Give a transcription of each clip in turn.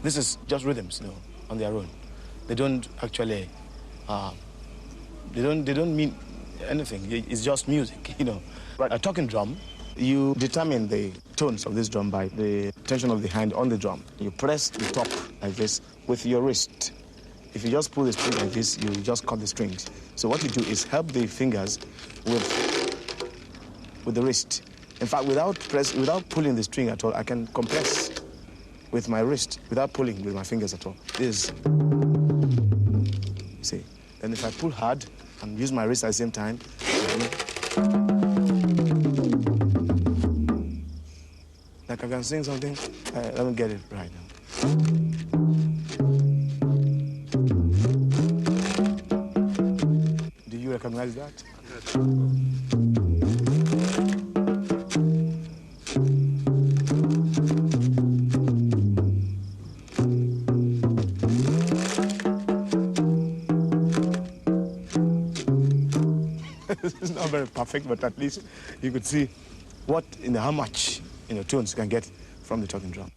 This is just rhythms, on their own. They don't actually, they don't mean anything. It's just music, But a talking drum, you determine the tones of this drum by the tension of the hand on the drum. You press the top like this with your wrist. If you just pull the string like this, you just cut the strings. So what you do is help the fingers with the wrist. In fact, without pulling the string at all, I can compress with my wrist without pulling with my fingers at all. This, see. Then if I pull hard and use my wrist at the same time, like I can sing something. Let me get it right now. Do you recognize that? It's not very perfect, but at least you could see how much tones you can get from the talking drum.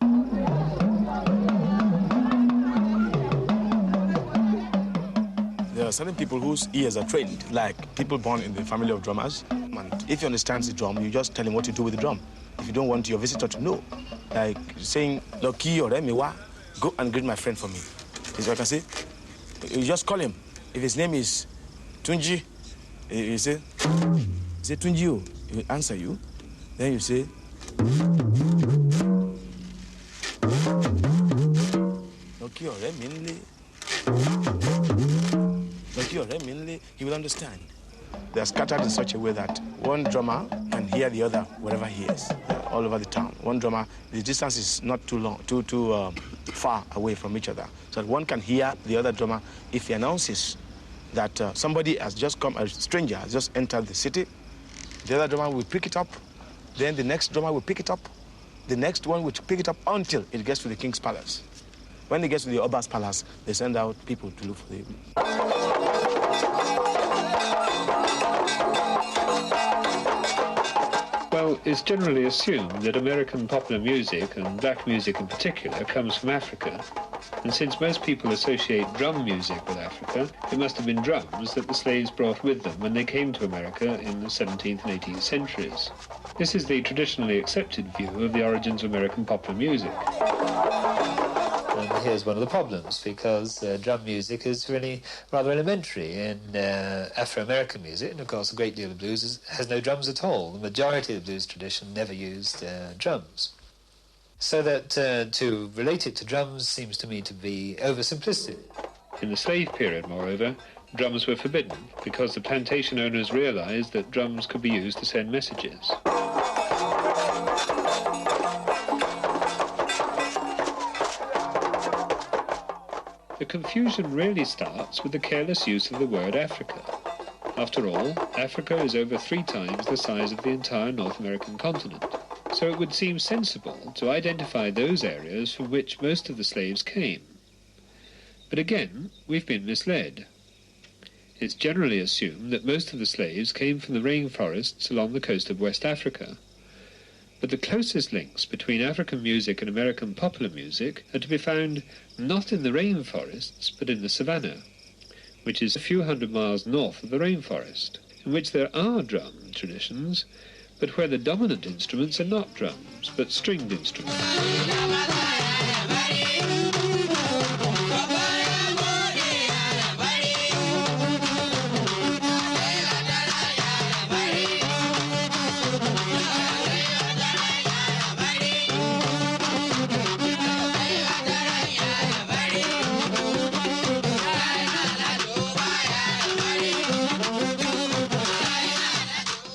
There are certain people whose ears are trained, like people born in the family of drummers. And if you understand the drum, you just tell him what to do with the drum. If you don't want your visitor to know, like saying, Loki or Emiwa, go and greet my friend for me. Is what I can say. You just call him. If his name is Tunji, you say Tunji, he will answer you. Then you say, he will understand. They are scattered in such a way that one drummer can hear the other wherever he is, all over the town. One drummer, the distance is not too long, too far away from each other, so that one can hear the other drummer if he announces that somebody has just come, a stranger has just entered the city. The other drummer will pick it up. Then the next drummer will pick it up. The next one will pick it up until it gets to the king's palace. When it gets to the Oba's palace, they send out people to look for the... Well, it's generally assumed that American popular music, and black music in particular, comes from Africa. And since most people associate drum music with Africa, it must have been drums that the slaves brought with them when they came to America in the 17th and 18th centuries. This is the traditionally accepted view of the origins of American popular music. And here's one of the problems, because drum music is really rather elementary in Afro-American music, and of course a great deal of blues has no drums at all. The majority of the blues tradition never used drums. So that to relate it to drums seems to me to be oversimplistic. In the slave period, moreover, drums were forbidden because the plantation owners realized that drums could be used to send messages. The confusion really starts with the careless use of the word Africa. After all, Africa is over 3 times the size of the entire North American continent. So it would seem sensible to identify those areas from which most of the slaves came. But again, we've been misled. It's generally assumed that most of the slaves came from the rainforests along the coast of West Africa. But the closest links between African music and American popular music are to be found not in the rainforests, but in the savannah, which is a few hundred miles north of the rainforest, in which there are drum traditions, but where the dominant instruments are not drums, but stringed instruments.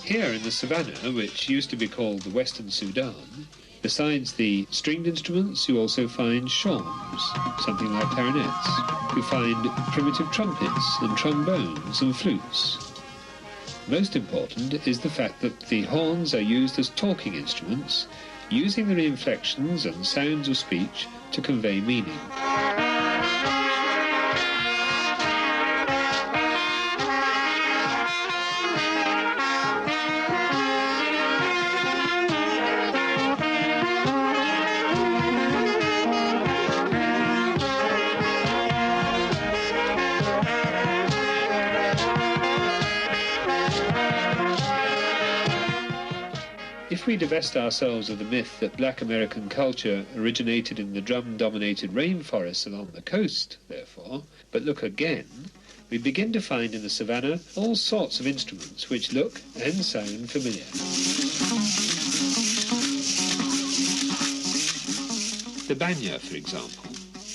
Here in the savannah, which used to be called the Western Sudan, besides the stringed instruments, you also find shawms, something like clarinets. You find primitive trumpets and trombones and flutes. Most important is the fact that the horns are used as talking instruments, using the inflections and sounds of speech to convey meaning. If we divest ourselves of the myth that black American culture originated in the drum-dominated rainforests along the coast, therefore, but look again, we begin to find in the savannah all sorts of instruments which look and sound familiar. The banjo, for example.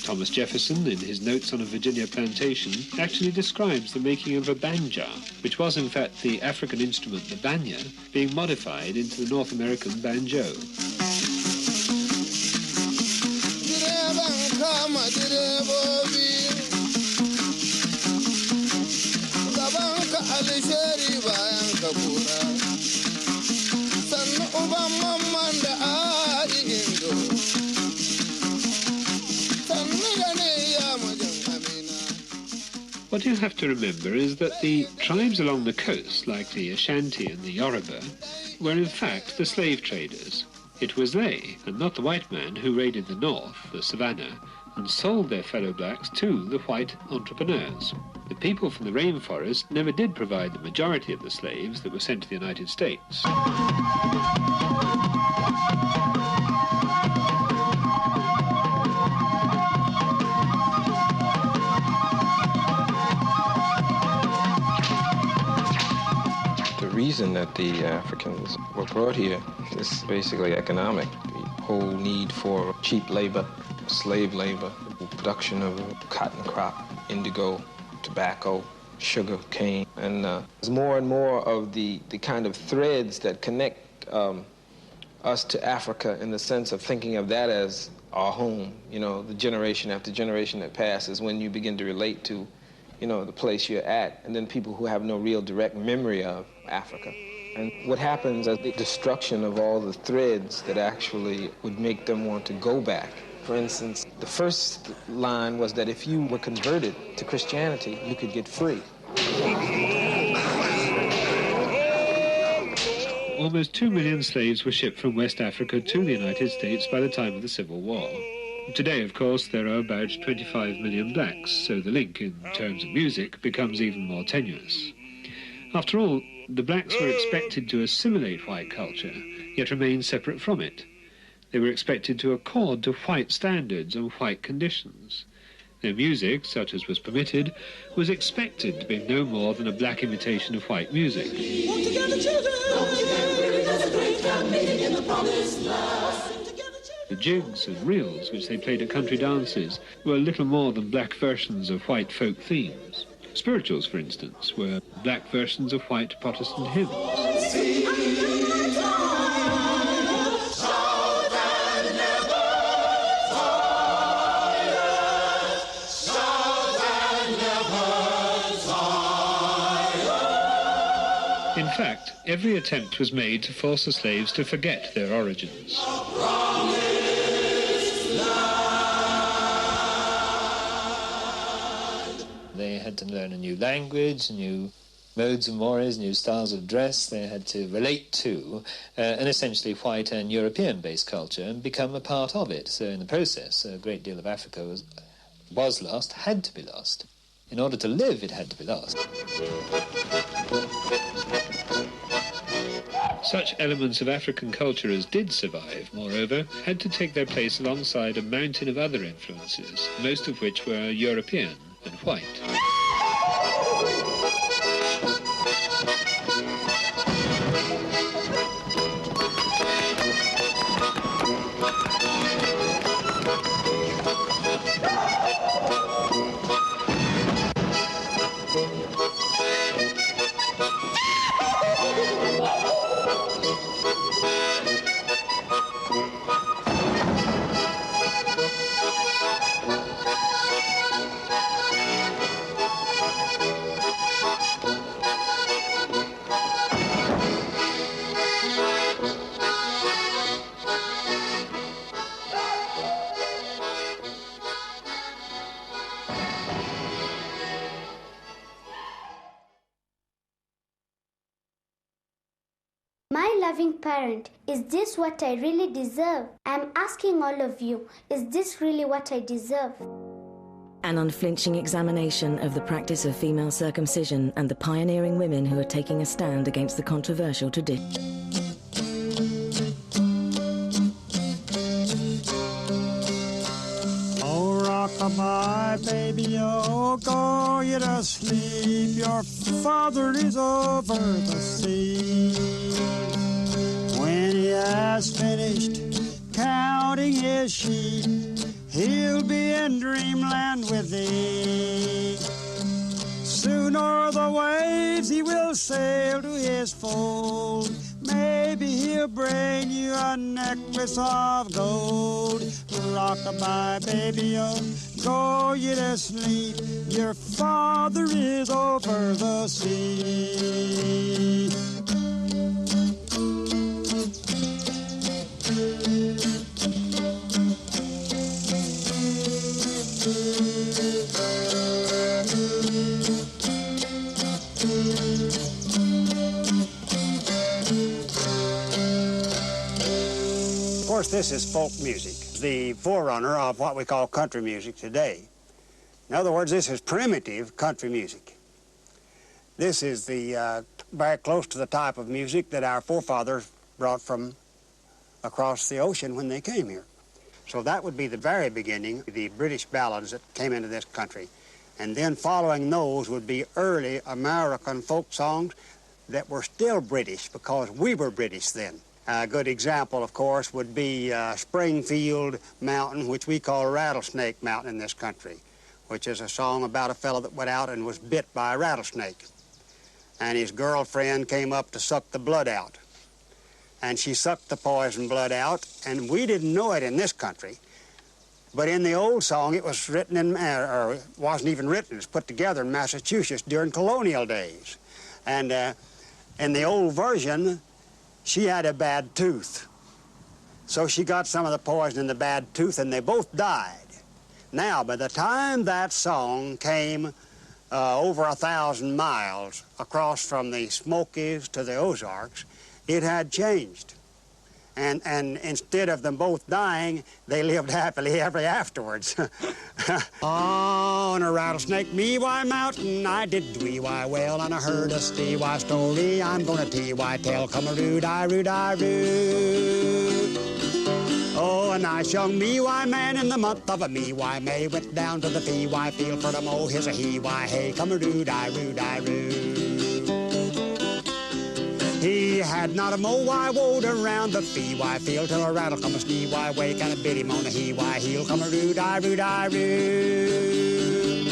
Thomas Jefferson, in his Notes on a Virginia Plantation, actually describes the making of a banja, which was in fact the African instrument, the banya, being modified into the North American banjo. What you have to remember is that the tribes along the coast, like the Ashanti and the Yoruba, were in fact the slave traders. It was they, and not the white man, who raided the north, the savannah, and sold their fellow blacks to the white entrepreneurs. The people from the rainforest never did provide the majority of the slaves that were sent to the United States. The reason that the Africans were brought here is basically economic. The whole need for cheap labor, slave labor, production of cotton crop, indigo, tobacco, sugar cane, and there's more and more of the kind of threads that connect us to Africa in the sense of thinking of that as our home. You know, the generation after generation that passes, when you begin to relate to, you know, the place you're at, and then people who have no real direct memory of Africa. And what happens is the destruction of all the threads that actually would make them want to go back. For instance, the first line was that if you were converted to Christianity, you could get free. Almost 2 million slaves were shipped from West Africa to the United States by the time of the Civil War. Today, of course, there are about 25 million blacks, so the link in terms of music becomes even more tenuous. After all, the blacks were expected to assimilate white culture, yet remain separate from it. They were expected to accord to white standards and white conditions. Their music, such as was permitted, was expected to be no more than a black imitation of white music. Walk together, children! Walk together, there's a great camp meeting in the promised land. The jigs and reels which they played at country dances were little more than black versions of white folk themes. Spirituals, for instance, were black versions of white Protestant hymns. In fact, every attempt was made to force the slaves to forget their origins. They had to learn a new language, new modes of mores, new styles of dress. They had to relate to an essentially white and European-based culture and become a part of it. So in the process, a great deal of Africa was lost, had to be lost. In order to live, it had to be lost. Such elements of African culture as did survive, moreover, had to take their place alongside a mountain of other influences, most of which were European and white. My loving parent, is this what I really deserve? I'm asking all of you, is this really what I deserve? An unflinching examination of the practice of female circumcision and the pioneering women who are taking a stand against the controversial tradition. Rock-a-bye, baby, oh, go you to sleep. Your father is over the sea. When he has finished counting his sheep, he'll be in dreamland with thee. Soon o'er the waves he will sail to his fold. Maybe he'll bring you a necklace of gold. Rock-a-bye, baby, oh, go you to sleep. Your father is over the sea. Of course, this is folk music, the forerunner of what we call country music today. In other words, this is primitive country music. This is very close to the type of music that our forefathers brought from across the ocean when they came here. So that would be the very beginning, the British ballads that came into this country. And then following those would be early American folk songs that were still British because we were British then. A good example, of course, would be Springfield Mountain, which we call Rattlesnake Mountain in this country, which is a song about a fellow that went out and was bit by a rattlesnake. And his girlfriend came up to suck the blood out. And she sucked the poison blood out, and we didn't know it in this country. But in the old song, it was written in, or it wasn't even written, it was put together in Massachusetts during colonial days. And in the old version, she had a bad tooth. So she got some of the poison in the bad tooth, and they both died. Now, by the time that song came over 1,000 miles across from the Smokies to the Ozarks, it had changed. And instead of them both dying, they lived happily ever afterwards. On a rattlesnake me-why mountain, I did dwee-why well, and I heard a stee-why story I'm gonna tee-why tell, come-a-roo-die-roo-die-roo. Oh, a nice young me-why man in the month of a me-why May went down to the fee-why field for to mow his a he-why hay, come-a-roo-die-roo-die-roo. He had not a mow-why woed around the fee-why field till a rattle come a snee-why wake and a bit him on a he-why heel, come-a-roo-die-roo-die-roo.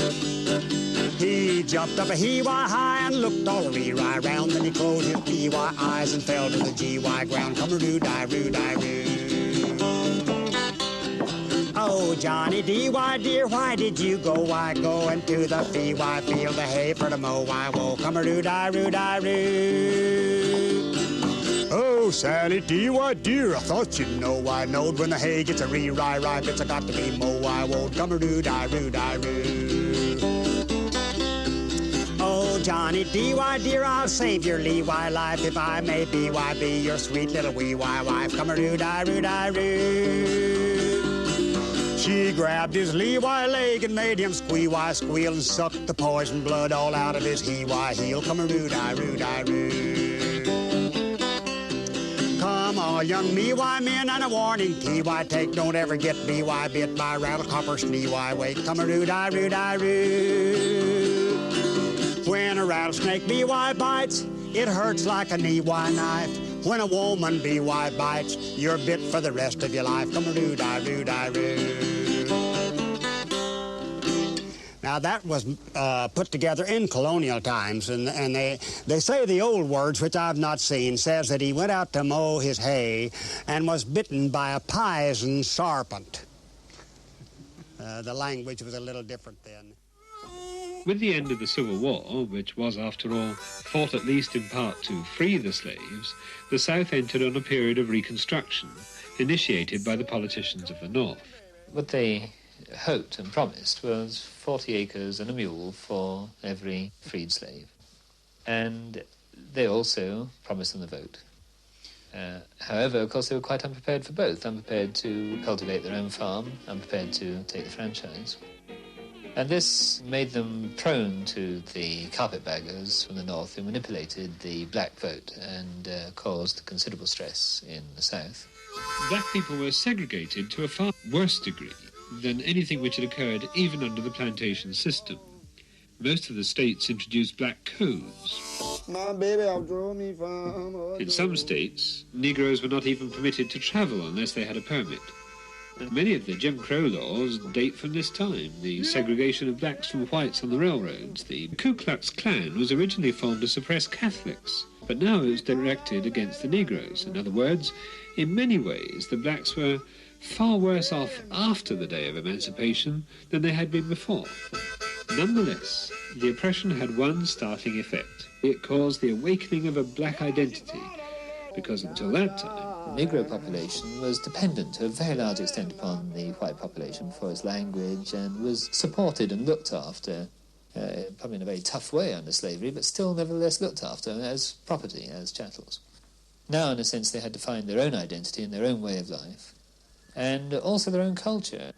He jumped up a he-why high and looked all a ree-why round, then he closed his fee-why eyes and fell to the gee-why ground, come-a-roo-die-roo-die-roo. Oh, Johnny D.Y. dear, why did you go? Why go into the fee-why field the hay for the mow-why woe, come-a-roo-die-roo-die-roo. Oh, Sally D.Y. dear, I thought you'd know I knowed when the hay gets a ree-rye-rye bits I got to be mow-why woe, come-a-roo-die-roo-die-roo. Oh, Johnny D.Y. dear, I'll save your lee-why life if I may be-why be your sweet little wee-why wife, come-a-roo-die-roo-die-roo. She grabbed his lee-why leg and made him squee-why squeal and sucked the poison blood all out of his he-why heel, come-a-roo-die-roo-die-roo. Come all young me-why men and a warning T-why take, don't ever get B-why bit by rattle-copper snee-why wake, come-a-roo-die-roo-die-roo. When a rattlesnake B-why bites, it hurts like a knee-why knife. When a woman B-why bites, you're bit for the rest of your life, come-a-roo-die-roo-die-roo. Now, that was put together in colonial times, and they say the old words, which I've not seen, says that he went out to mow his hay and was bitten by a poison serpent. The language was a little different then. With the end of the Civil War, which was, after all, fought at least in part to free the slaves, the South entered on a period of reconstruction, initiated by the politicians of the North. What they hoped and promised was 40 acres and a mule for every freed slave. And they also promised them the vote. However, of course, they were quite unprepared for both, unprepared to cultivate their own farm, unprepared to take the franchise. And this made them prone to the carpetbaggers from the North who manipulated the black vote and caused considerable stress in the South. Black people were segregated to a far worse degree than anything which had occurred even under the plantation system. Most of the states introduced black codes. My baby outdrove me from In some states, Negroes were not even permitted to travel unless they had a permit. Many of the Jim Crow laws date from this time. The segregation of blacks from whites on the railroads. The Ku Klux Klan was originally formed to suppress Catholics, but now it was directed against the Negroes. In other words, in many ways, the blacks were far worse off after the day of emancipation than they had been before. Nonetheless, the oppression had one startling effect. It caused the awakening of a black identity, because until that time, the Negro population was dependent to a very large extent upon the white population for its language and was supported and looked after, probably in a very tough way under slavery, but still nevertheless looked after as property, as chattels. Now, in a sense, they had to find their own identity and their own way of life, and also their own culture.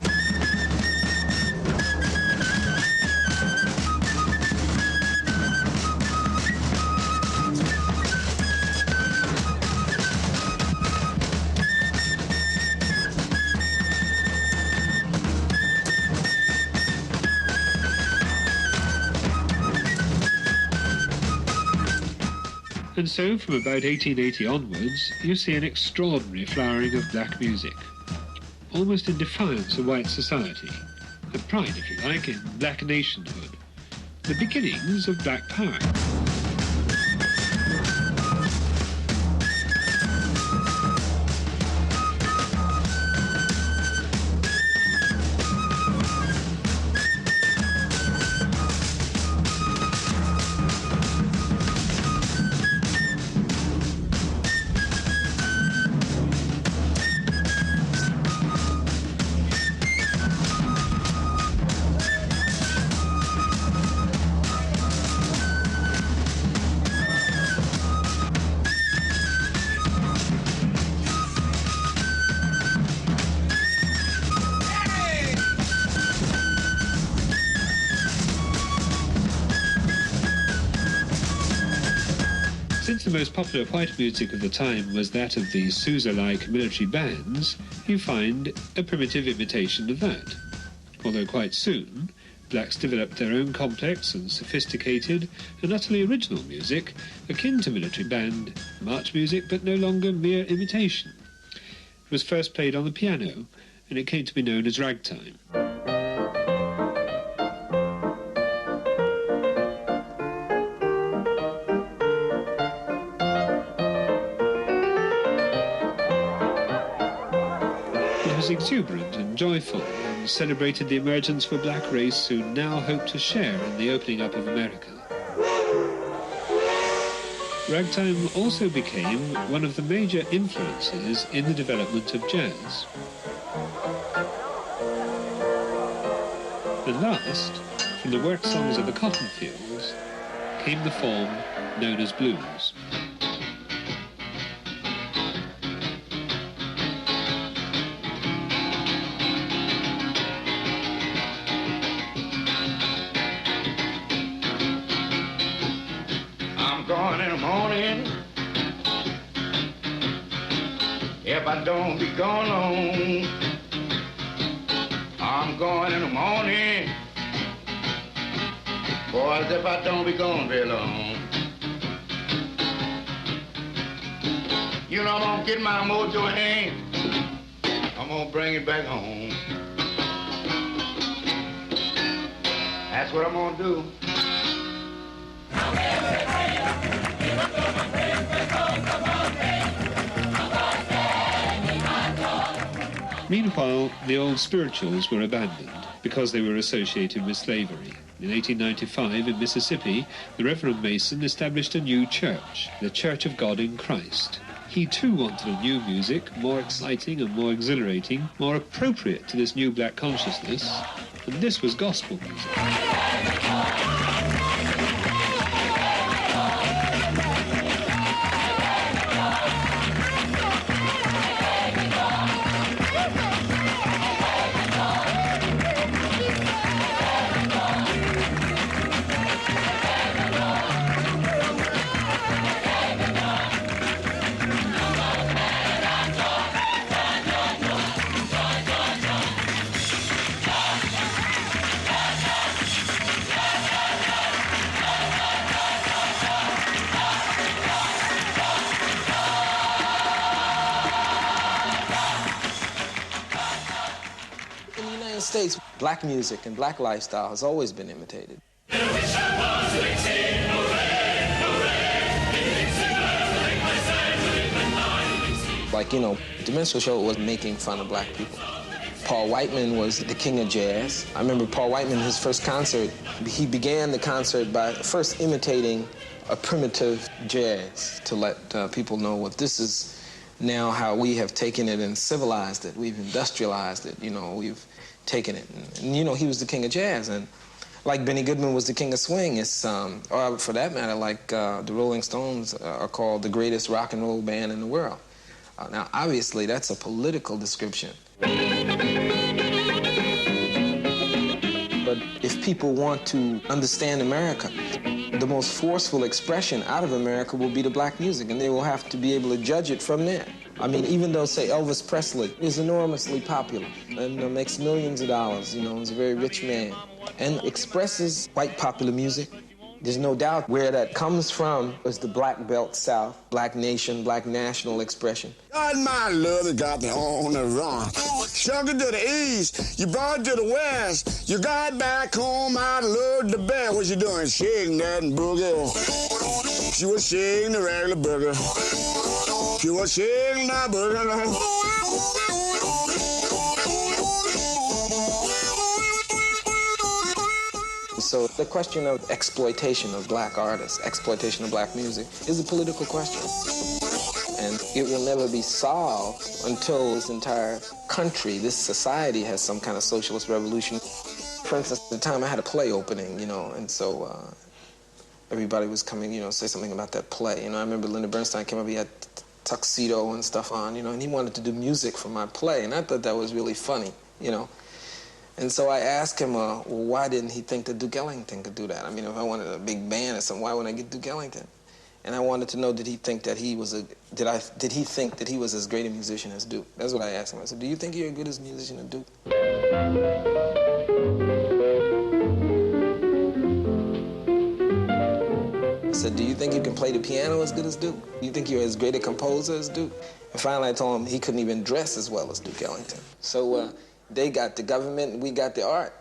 And so, from about 1880 onwards, you see an extraordinary flowering of black music, almost in defiance of white society, a pride, if you like, in black nationhood, the beginnings of black power. Since the most popular white music of the time was that of the Sousa-like military bands, you find a primitive imitation of that. Although quite soon, blacks developed their own complex and sophisticated and utterly original music, akin to military band march music, but no longer mere imitation. It was first played on the piano, and it came to be known as ragtime. Exuberant and joyful, and celebrated the emergence of a black race who now hope to share in the opening up of America. Ragtime also became one of the major influences in the development of jazz. And last, from the work songs of the cotton fields, came the form known as blues. If I don't be gone long, I'm going in the morning. Boys, if I don't be gone very long, you know I'm gonna get my mojo in hand. I'm gonna bring it back home. That's what I'm gonna do. Meanwhile, the old spirituals were abandoned because they were associated with slavery. In 1895, in Mississippi, the Reverend Mason established a new church, the Church of God in Christ. He too wanted a new music, more exciting and more exhilarating, more appropriate to this new black consciousness, and this was gospel music. States, black music and black lifestyle has always been imitated. Like, you know, the minstrel show was making fun of black people. Paul Whiteman was the king of jazz. I remember Paul Whiteman, his first concert, he began the concert by first imitating a primitive jazz to let people know what this is now how we have taken it and civilized it. We've industrialized it, you know, we've taken it. And you know, he was the king of jazz. And like Benny Goodman was the king of swing, it's, or for that matter, like the Rolling Stones are called the greatest rock and roll band in the world. Now, obviously, that's a political description. But if people want to understand America, the most forceful expression out of America will be the black music, and they will have to be able to judge it from there. I mean, even though, say, Elvis Presley is enormously popular and makes millions of dollars, you know, he's a very rich man, and expresses white popular music, there's no doubt where that comes from is the black belt South, black nation, black national expression. God, my love has got me on the run. Shuck it to the east, you brought it to the west. You got back home, I loved the best. What you doing, shaking that boogie? She was shaking the regular boogie. She was shaking that boogie. So the question of exploitation of black artists, exploitation of black music, is a political question. And it will never be solved until this entire country, this society has some kind of socialist revolution. For instance, at the time I had a play opening, you know, and so everybody was coming, you know, say something about that play. You know, I remember Leonard Bernstein came up, he had tuxedo and stuff on, you know, and he wanted to do music for my play, and I thought that was really funny, you know. And so I asked him, well, why didn't he think that Duke Ellington could do that? I mean, if I wanted a big band or something, why wouldn't I get Duke Ellington? And I wanted to know, did he think that he was did he think that he was as great a musician as Duke? That's what I asked him. I said, do you think you're as good as a musician as Duke? I said, do you think you can play the piano as good as Duke? Do you think you're as great a composer as Duke? And finally I told him he couldn't even dress as well as Duke Ellington. So they got the government and we got the art.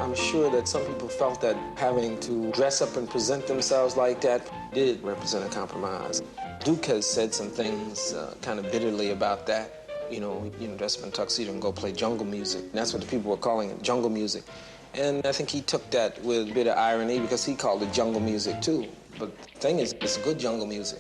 I'm sure that some people felt that having to dress up and present themselves like that did represent a compromise. Duke has said some things kind of bitterly about that. You know, dress up in a tuxedo and go play jungle music. And that's what the people were calling it, jungle music. And I think he took that with a bit of irony because he called it jungle music too. But the thing is, it's good jungle music.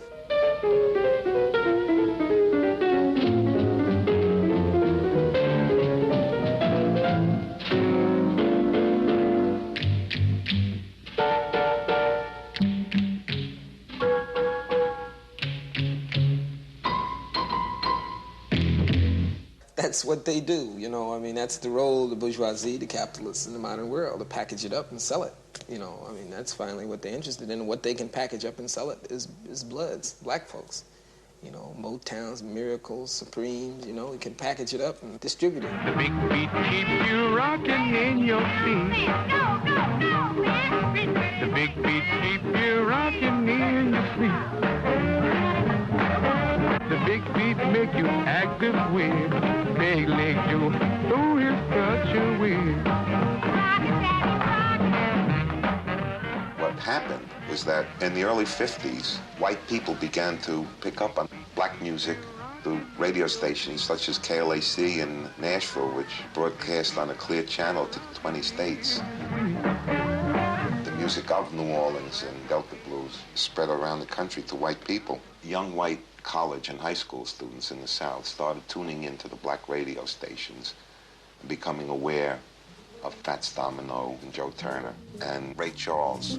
That's what they do, you know. I mean, that's the role of the bourgeoisie, the capitalists in the modern world, to package it up and sell it. You know, I mean, that's finally what they're interested in. What they can package up and sell it is bloods, black folks. You know, Motowns, Miracles, Supremes, you know, we can package it up and distribute it. The big beat keeps you rocking in your feet. The big beat keeps you rocking in your feet. The big beat make you active with. Big leg you through his culture with. What happened was that in the early 50s, white people began to pick up on black music through radio stations such as KLAC in Nashville, which broadcast on a clear channel to 20 states. The music of New Orleans and Delta blues spread around the country to white people. Young white college and high school students in the South started tuning into the black radio stations and becoming aware of Fats Domino and Joe Turner and Ray Charles.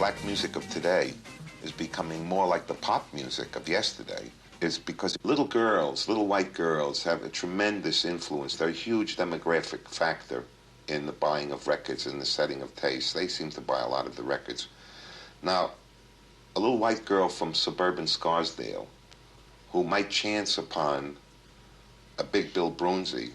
black music of today is becoming more like the pop music of yesterday is because little girls, little white girls, have a tremendous influence. They're a huge demographic factor in the buying of records and the setting of taste. They seem to buy a lot of the records. Now, a little white girl from suburban Scarsdale who might chance upon a big Bill Broonzy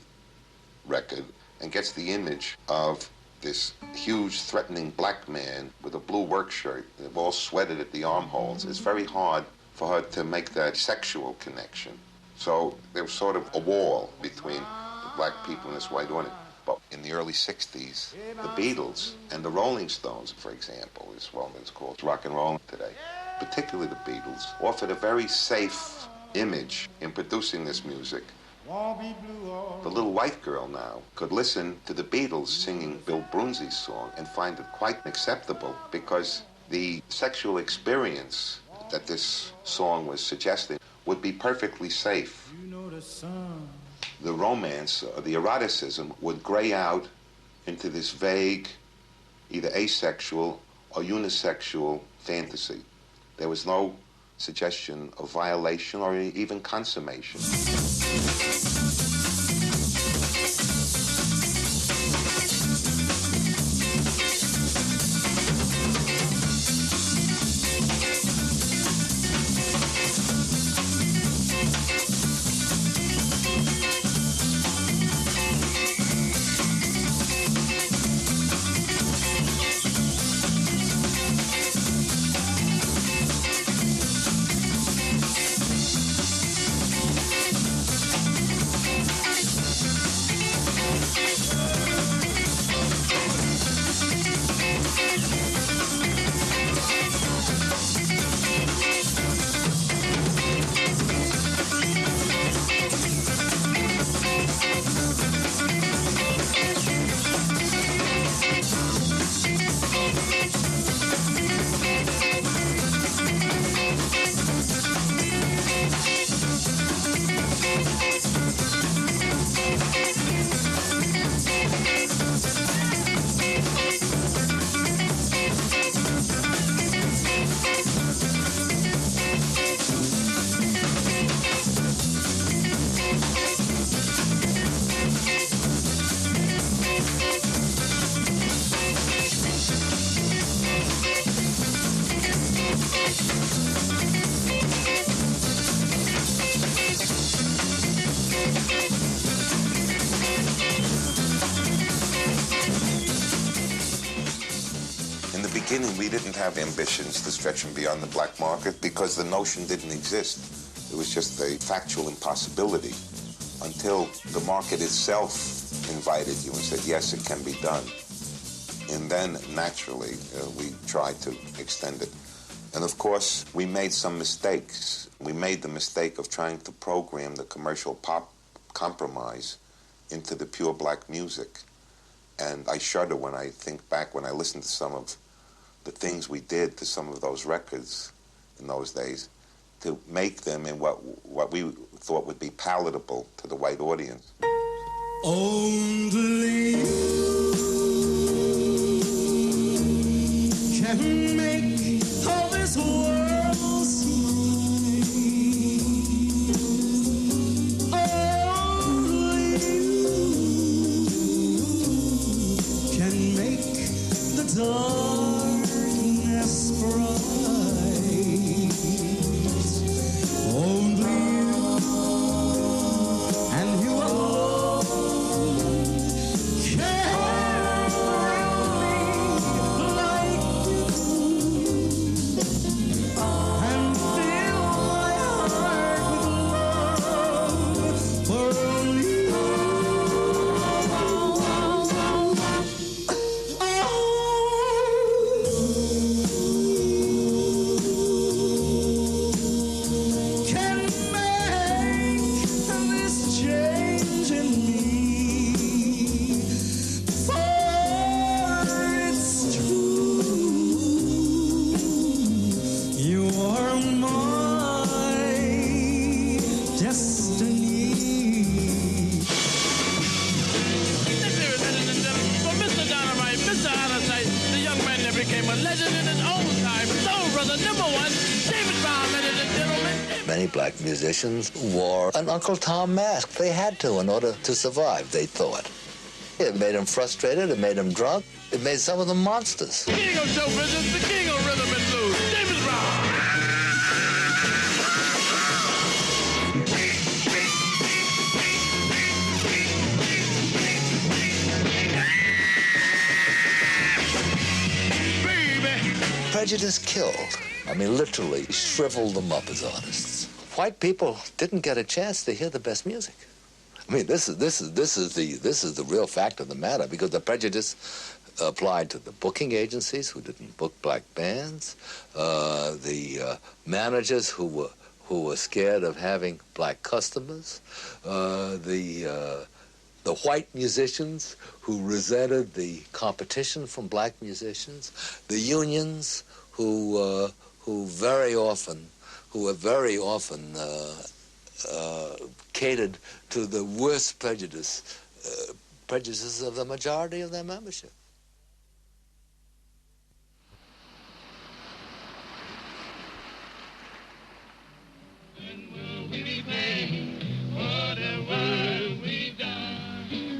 record and gets the image of this huge, threatening black man with a blue work shirt, all sweated at the armholes. It's very hard for her to make that sexual connection. So there was sort of a wall between the black people and this white audience. But in the early 60s, the Beatles and the Rolling Stones, for example, is what it's called rock and roll today, particularly the Beatles, offered a very safe image in producing this music. The little white girl now could listen to the Beatles singing Bill Broonzy's song and find it quite acceptable because the sexual experience that this song was suggesting would be perfectly safe. The romance or the eroticism would gray out into this vague, either asexual or unisexual fantasy. There was no suggestion of violation or even consummation. We didn't have ambitions to stretch them beyond the black market because the notion didn't exist. It was just a factual impossibility until the market itself invited you and said, yes, it can be done. And then, naturally, we tried to extend it. And, of course, we made some mistakes. We made the mistake of trying to program the commercial pop compromise into the pure black music. And I shudder when I think back, when I listen to some of the things we did to some of those records in those days to make them in what we thought would be palatable to the white audience. Only you can make all this world smile. Only you can make the dark Many black musicians wore an Uncle Tom mask. They had to in order to survive, they thought. It made them frustrated, it made them drunk, it made some of them monsters. The king of show business, the king of rhythm and blues, James Brown. Prejudice killed. I mean, literally shriveled them up as artists. White people didn't get a chance to hear the best music. I mean, this is the real fact of the matter, because the prejudice applied to the booking agencies who didn't book black bands, the managers who were scared of having black customers, the white musicians who resented the competition from black musicians, the unions who very often catered to the worst prejudices of the majority of their membership.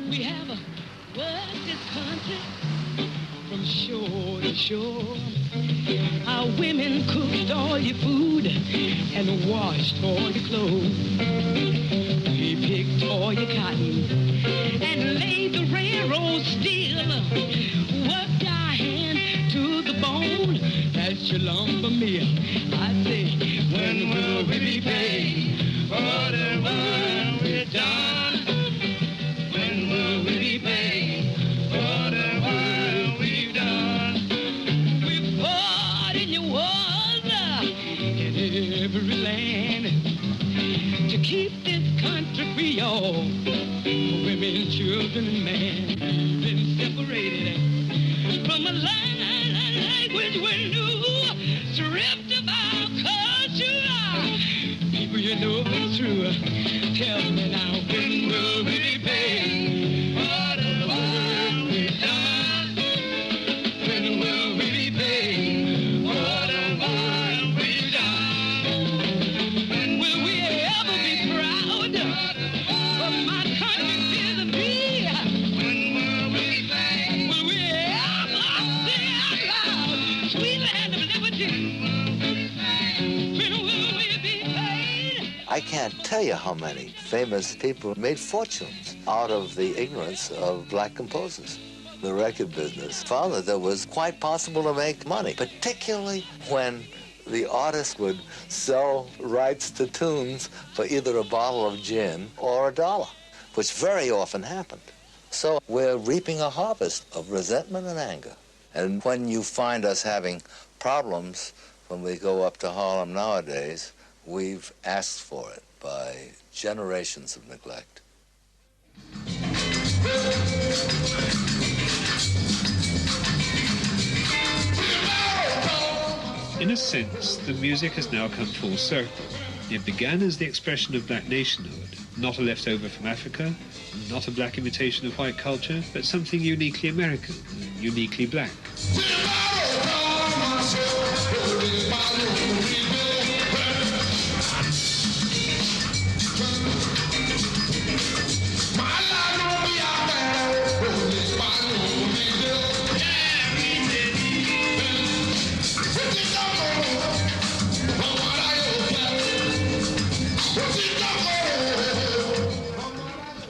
We have worked this country from shore to shore. Our women cooked all your food and washed all your clothes. We picked all your cotton and laid the railroad steel. Worked our hand to the bone. That's your lumber mill. I say, when will we be paid for the work we've done? When will we be paid for the work we've done? We fought in your wars in every land to keep this country free, all women, children, and men. We've been separated from a language we knew, stripped of our culture. People, you know it's true. Tell me now, when will we be paid for the work we've done? When will we be paid for the work we've done? When will we ever be proud of my country is to be? When will we be paid? Will we ever say out loud, sweet land of liberty? When will we be paid? I can't tell you how many famous people made fortunes out of the ignorance of black composers. The record business found that it was quite possible to make money, particularly when the artist would sell rights to tunes for either a bottle of gin or $1, which very often happened. So we're reaping a harvest of resentment and anger. And when you find us having problems when we go up to Harlem nowadays, we've asked for it by generations of neglect. In a sense, the music has now come full circle. It began as the expression of black nationhood, not a leftover from Africa, not a black imitation of white culture, but something uniquely American, uniquely black.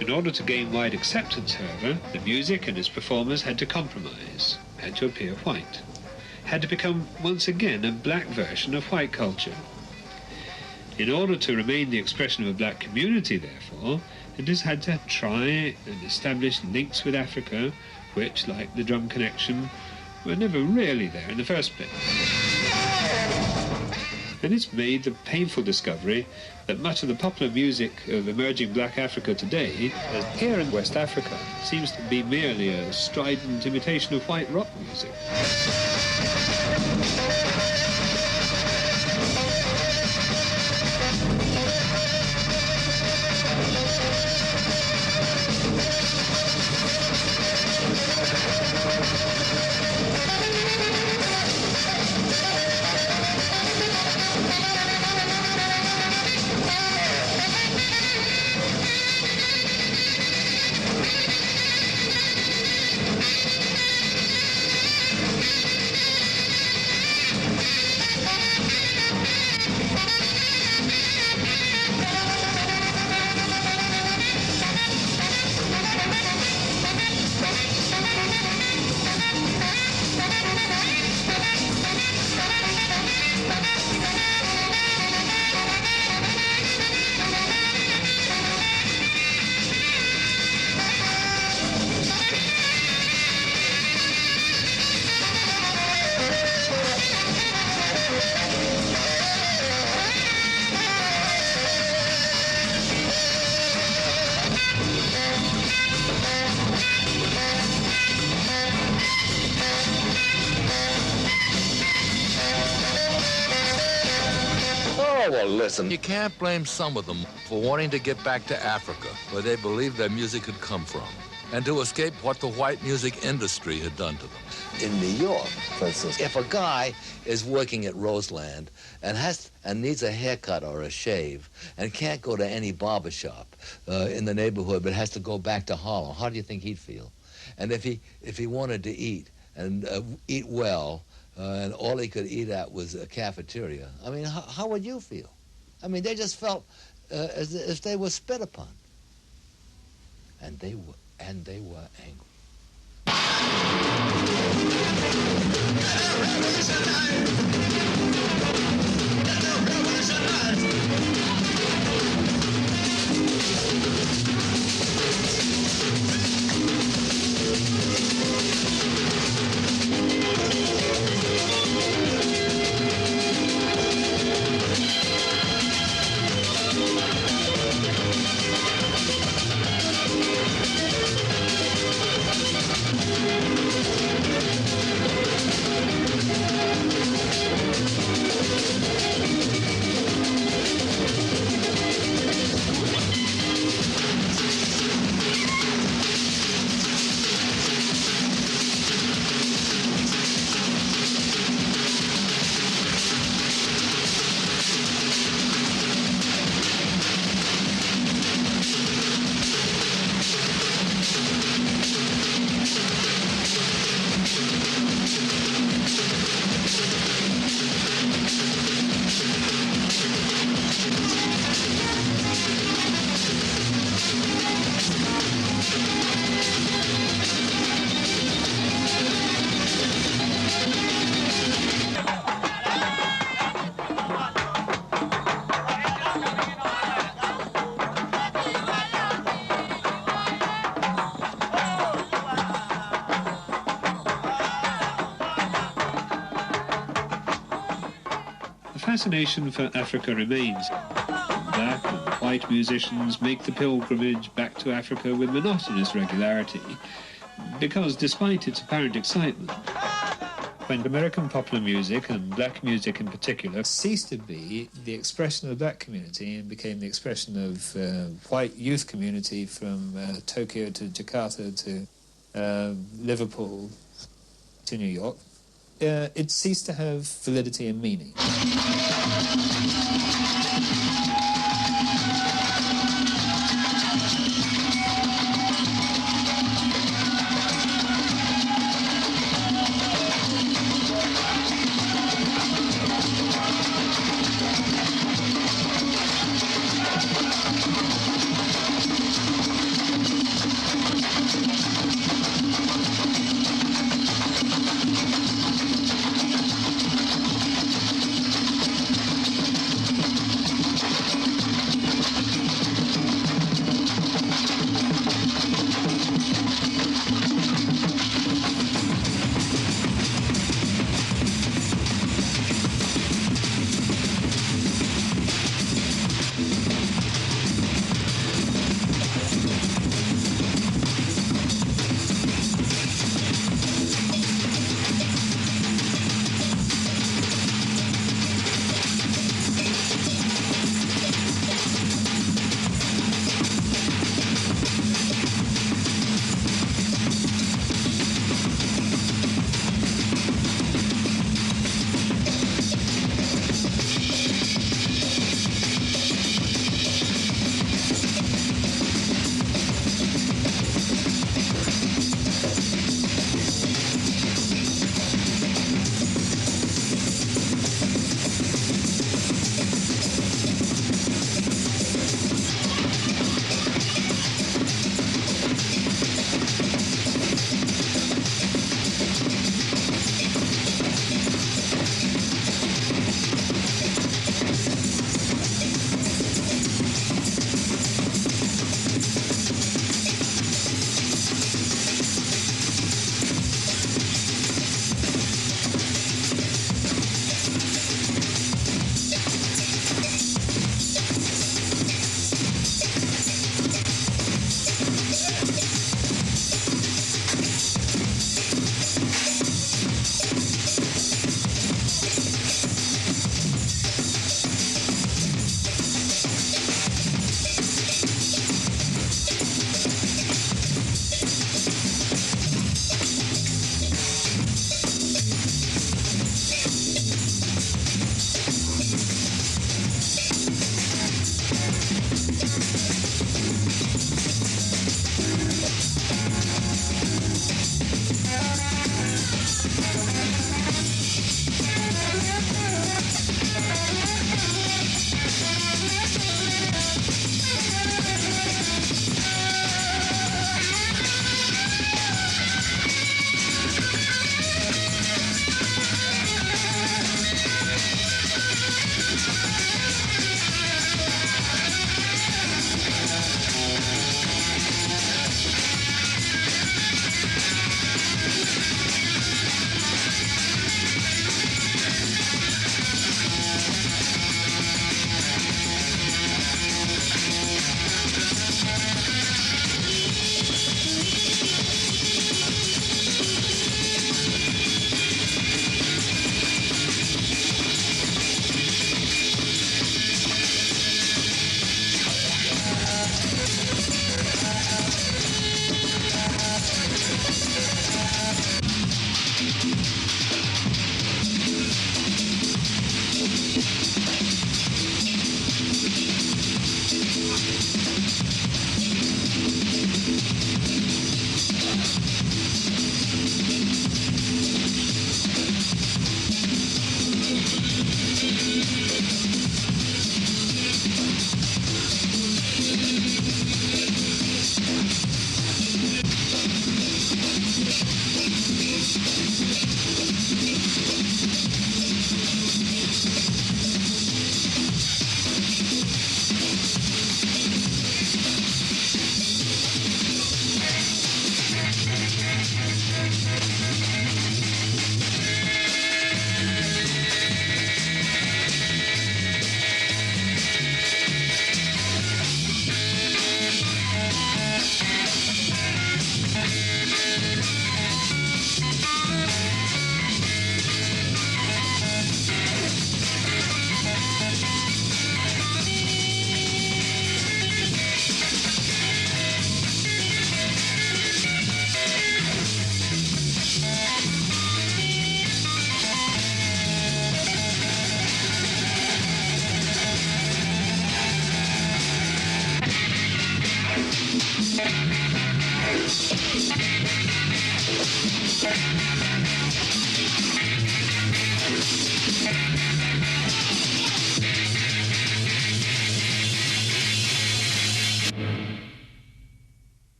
In order to gain wide acceptance, however, the music and its performers had to compromise, had to appear white, had to become once again a black version of white culture. In order to remain the expression of a black community, therefore, it has had to try and establish links with Africa, which, like the Drum Connection, were never really there in the first place. And it's made the painful discovery that much of the popular music of emerging black Africa today, as here in West Africa, seems to be merely a strident imitation of white rock music. well, listen. You can't blame some of them for wanting to get back to Africa, where they believed their music had come from, and to escape what the white music industry had done to them. In New York, for instance, if a guy is working at Roseland and needs a haircut or a shave and can't go to any barber shop in the neighborhood but has to go back to Harlem, how do you think he'd feel? And if he wanted to eat and eat well, and all he could eat at was a cafeteria, I mean, how would you feel? I mean, they just felt as if they were spit upon, and they were angry. Fascination for Africa remains. Black and white musicians make the pilgrimage back to Africa with monotonous regularity, because despite its apparent excitement, when American popular music, and black music in particular, ceased to be the expression of the black community and became the expression of white youth community from Tokyo to Jakarta to Liverpool to New York, it ceased to have validity and meaning.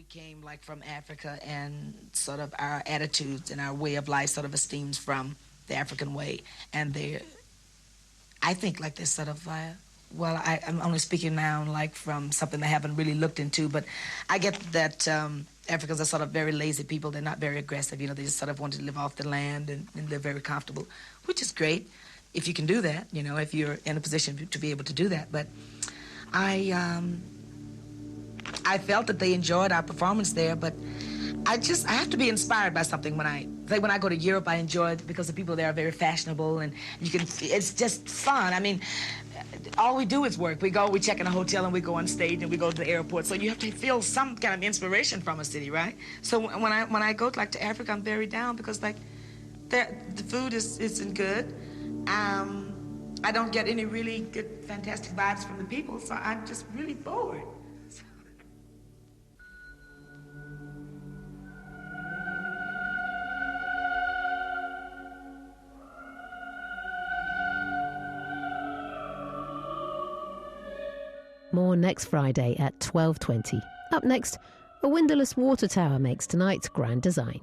Came like from Africa, and sort of our attitudes and our way of life sort of esteems from the African way, and I think like this sort of well, I'm only speaking now like from something I haven't really looked into, but I get that Africans are sort of very lazy people. They're not very aggressive, you know, they just sort of want to live off the land and live very comfortable, which is great if you can do that, you know, if you're in a position to be able to do that. But I felt that they enjoyed our performance there, but I have to be inspired by something when I go to Europe. I enjoy it because the people there are very fashionable, and it's just fun. I mean, all we do is work. We check in a hotel, and we go on stage, and we go to the airport. So you have to feel some kind of inspiration from a city, right? So when I go like to Africa, I'm very down because like the food isn't good. I don't get any really good, fantastic vibes from the people, so I'm just really bored. More next Friday at 12:20. Up next, a windowless water tower makes tonight's grand design.